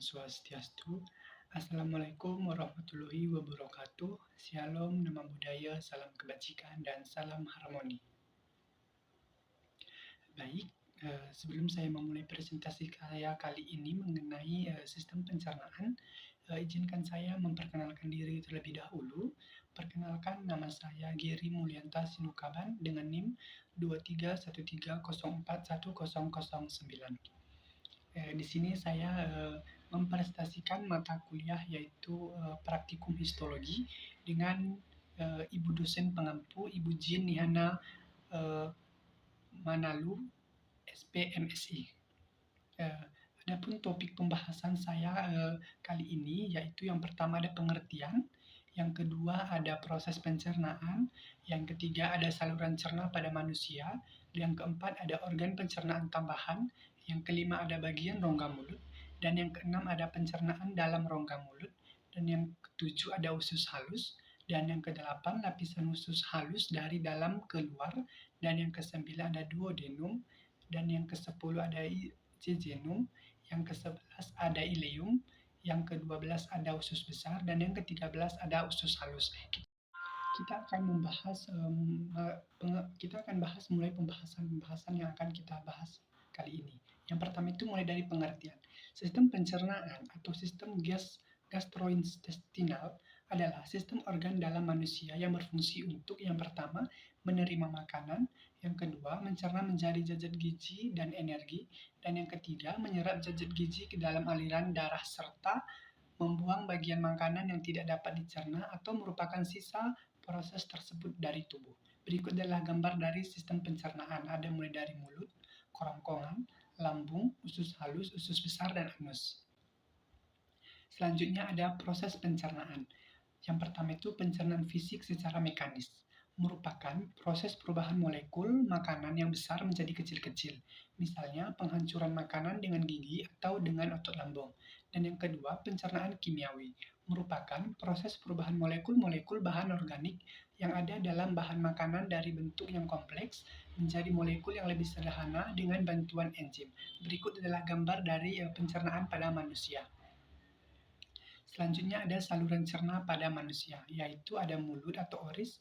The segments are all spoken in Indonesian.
Swastiastu. Assalamualaikum warahmatullahi wabarakatuh. Shalom, nama budaya, salam kebajikan, dan salam harmoni. Baik, sebelum saya memulai presentasi saya kali ini mengenai sistem pencernaan, izinkan saya memperkenalkan diri terlebih dahulu. Perkenalkan, nama saya Giri Mulyanto Sinukaban dengan NIM 2313041009. Di sini saya mempresentasikan mata kuliah yaitu praktikum histologi dengan Ibu dosen pengampu Ibu Jin Nihana Manalu SPMSI. Adapun topik pembahasan saya kali ini yaitu yang pertama ada pengertian, yang kedua ada proses pencernaan, yang ketiga ada saluran cerna pada manusia, yang keempat ada organ pencernaan tambahan, yang kelima ada bagian rongga mulut, dan yang keenam ada pencernaan dalam rongga mulut, dan yang ketujuh ada usus halus, dan yang kedelapan lapisan usus halus dari dalam keluar, dan yang kesembilan ada duodenum, dan yang kesepuluh ada jejunum, yang ke-11 ada ileum, yang ke-12 ada usus besar, dan yang ke-13 ada usus halus. Kita akan bahas mulai pembahasan yang akan kita bahas kali ini. Yang pertama itu mulai dari pengertian. Sistem pencernaan atau sistem gastrointestinal adalah sistem organ dalam manusia yang berfungsi untuk yang pertama menerima makanan, yang kedua mencerna menjadi zat gizi dan energi, dan yang ketiga menyerap zat gizi ke dalam aliran darah serta membuang bagian makanan yang tidak dapat dicerna atau merupakan sisa proses tersebut dari tubuh. Berikut adalah gambar dari sistem pencernaan. Ada mulai dari mulut, kerongkongan, lambung, usus halus, usus besar, dan anus. Selanjutnya ada proses pencernaan. Yang pertama itu pencernaan fisik secara mekanis, merupakan proses perubahan molekul makanan yang besar menjadi kecil-kecil, misalnya penghancuran makanan dengan gigi atau dengan otot lambung. Dan yang kedua, pencernaan kimiawi, merupakan proses perubahan molekul-molekul bahan organik yang ada dalam bahan makanan dari bentuk yang kompleks menjadi molekul yang lebih sederhana dengan bantuan enzim. Berikut adalah gambar dari pencernaan pada manusia. Selanjutnya ada saluran cerna pada manusia, yaitu ada mulut atau oris,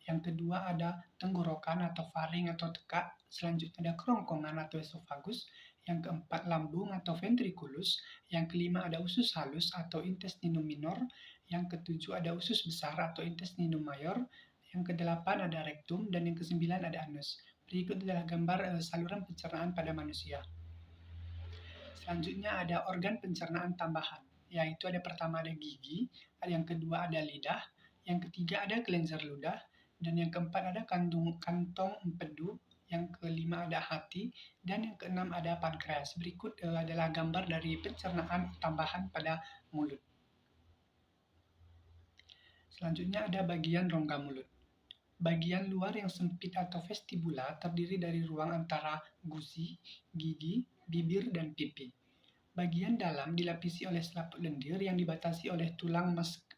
yang kedua ada tenggorokan atau faring atau tekak, selanjutnya ada kerongkongan atau esofagus, yang keempat lambung atau ventriculus, yang kelima ada usus halus atau intestinum minor, yang ketujuh ada usus besar atau intestinum mayor, yang kedelapan ada rektum, dan yang kesembilan ada anus. Berikut adalah gambar saluran pencernaan pada manusia. Selanjutnya ada organ pencernaan tambahan, yaitu ada pertama ada gigi, yang kedua ada lidah, yang ketiga ada kelenjar ludah, dan yang keempat ada kantong empedu, yang kelima ada hati, dan yang keenam ada pankreas. Berikut adalah gambar dari pencernaan tambahan pada mulut. Selanjutnya ada bagian rongga mulut. Bagian luar yang sempit atau vestibula terdiri dari ruang antara gusi, gigi, bibir, dan pipi. Bagian dalam dilapisi oleh selaput lendir yang dibatasi oleh tulang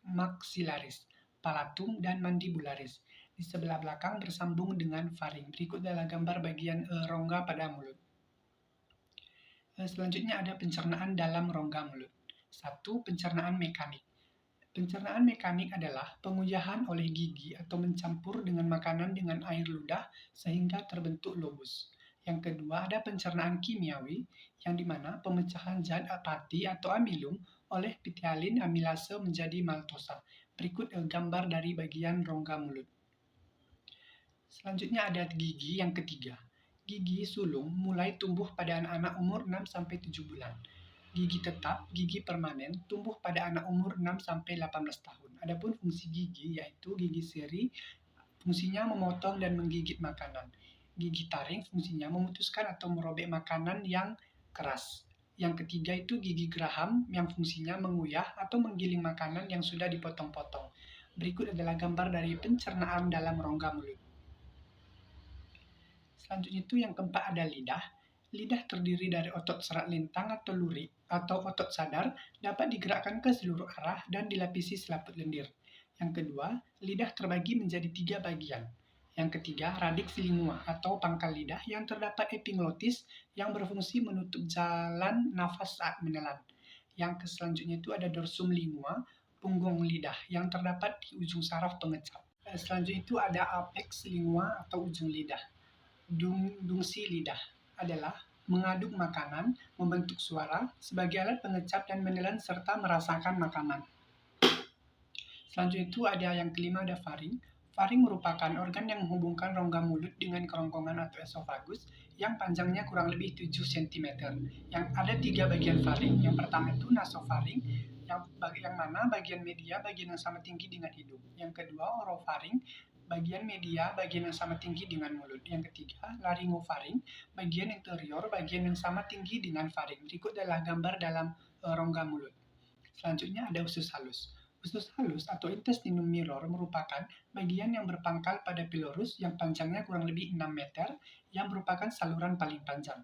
maksilaris, palatum, dan mandibularis. Di sebelah belakang bersambung dengan faring. Berikut adalah gambar bagian rongga pada mulut. Selanjutnya ada pencernaan dalam rongga mulut. 1. Pencernaan mekanik. Pencernaan mekanik adalah penguyahan oleh gigi atau mencampur dengan makanan dengan air ludah sehingga terbentuk lobus. Yang kedua ada pencernaan kimiawi, yang dimana pemecahan zat apati atau amilum oleh pitialin amilase menjadi maltosa. Berikut gambar dari bagian rongga mulut. Selanjutnya ada gigi yang ketiga. Gigi sulung mulai tumbuh pada anak-anak umur 6-7 bulan. Gigi tetap, gigi permanen, tumbuh pada anak umur 6-18 tahun. Adapun fungsi gigi yaitu gigi seri, fungsinya memotong dan menggigit makanan. Gigi taring fungsinya memutuskan atau merobek makanan yang keras. Yang ketiga itu gigi geraham yang fungsinya menguyah atau menggiling makanan yang sudah dipotong-potong. Berikut adalah gambar dari pencernaan dalam rongga mulut. Selanjutnya itu yang keempat ada lidah. Lidah terdiri dari otot serat lintang atau lurik atau otot sadar, dapat digerakkan ke seluruh arah dan dilapisi selaput lendir. Yang kedua, lidah terbagi menjadi 3 bagian. Yang ketiga, radix lingua atau pangkal lidah yang terdapat epiglotis yang berfungsi menutup jalan nafas saat menelan. Selanjutnya itu ada dorsum lingua, punggung lidah yang terdapat di ujung saraf pengecap. Selanjutnya itu ada apex lingua atau ujung lidah. Dungsi lidah adalah mengaduk makanan, membentuk suara sebagai alat pengecap dan menelan serta merasakan makanan. Selanjutnya itu ada yang kelima, ada faring. Faring merupakan organ yang menghubungkan rongga mulut dengan kerongkongan atau esofagus yang panjangnya kurang lebih 7 cm. Yang ada 3 bagian faring. Yang pertama itu nasofaring, yang mana bagian media bagian yang sama tinggi dengan hidung. Yang kedua orofaring, bagian media bagian yang sama tinggi dengan mulut. Yang ketiga laryngofaring, bagian interior bagian yang sama tinggi dengan faring. Berikut adalah gambar dalam rongga mulut. Selanjutnya ada usus halus. Usus halus atau intestinum minor merupakan bagian yang berpangkal pada pylorus yang panjangnya kurang lebih 6 meter yang merupakan saluran paling panjang.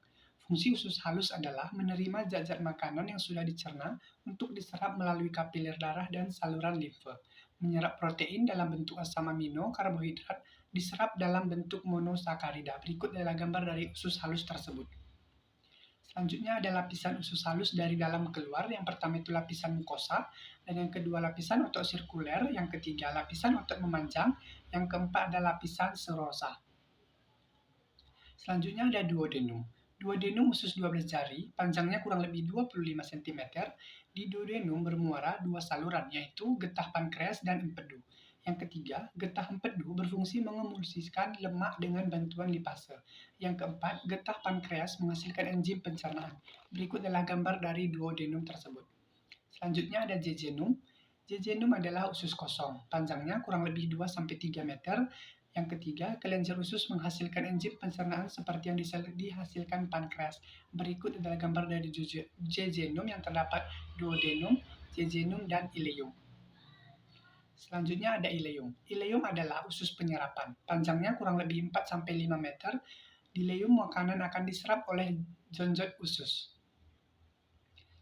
Fungsi usus halus adalah menerima zat-zat makanan yang sudah dicerna untuk diserap melalui kapiler darah dan saluran limfe. Menyerap protein dalam bentuk asam amino, karbohidrat, diserap dalam bentuk monosakarida. Berikut adalah gambar dari usus halus tersebut. Selanjutnya ada lapisan usus halus dari dalam keluar. Yang pertama itu lapisan mukosa, dan yang kedua lapisan otot sirkuler, yang ketiga lapisan otot memanjang, yang keempat ada lapisan serosa. Selanjutnya ada duodenum. Duodenum usus 12 jari, panjangnya kurang lebih 25 cm. Di duodenum bermuara dua saluran, yaitu getah pankreas dan empedu. Yang ketiga, getah empedu berfungsi mengemulsikan lemak dengan bantuan lipase. Yang keempat, getah pankreas menghasilkan enzim pencernaan. Berikut adalah gambar dari duodenum tersebut. Selanjutnya ada jejunum. Jejunum adalah usus kosong, panjangnya kurang lebih 2-3 meter. Yang ketiga, kelenjar usus menghasilkan enzim pencernaan seperti yang dihasilkan pankreas. Berikut adalah gambar dari jejunum yang terdapat duodenum, jejunum, dan ileum. Selanjutnya ada ileum. Ileum adalah usus penyerapan. Panjangnya kurang lebih 4-5 meter. Di ileum makanan akan diserap oleh jonjot usus.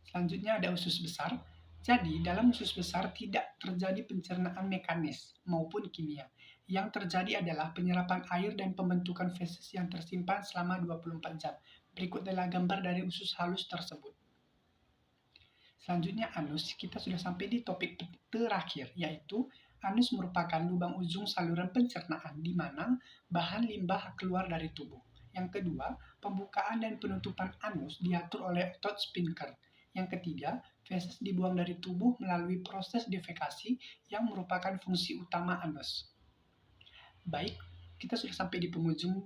Selanjutnya ada usus besar. Jadi, dalam usus besar tidak terjadi pencernaan mekanis maupun kimia. Yang terjadi adalah penyerapan air dan pembentukan feses yang tersimpan selama 24 jam. Berikut adalah gambar dari usus halus tersebut. Selanjutnya anus, kita sudah sampai di topik terakhir, yaitu anus merupakan lubang ujung saluran pencernaan di mana bahan limbah keluar dari tubuh. Yang kedua, pembukaan dan penutupan anus diatur oleh otot sphincter. Yang ketiga, feses dibuang dari tubuh melalui proses defekasi yang merupakan fungsi utama anus. Baik, kita sudah sampai di penghujung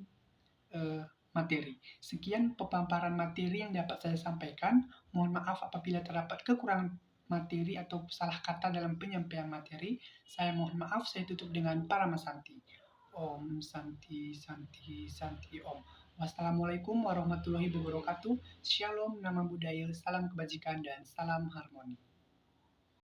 materi. Sekian pemaparan materi yang dapat saya sampaikan. Mohon maaf apabila terdapat kekurangan materi atau salah kata dalam penyampaian materi. Saya mohon maaf, saya tutup dengan Paramasanti. Om Santi Santi Santi Om. Wassalamualaikum warahmatullahi wabarakatuh. Shalom, nama budaya, salam kebajikan, dan salam harmoni.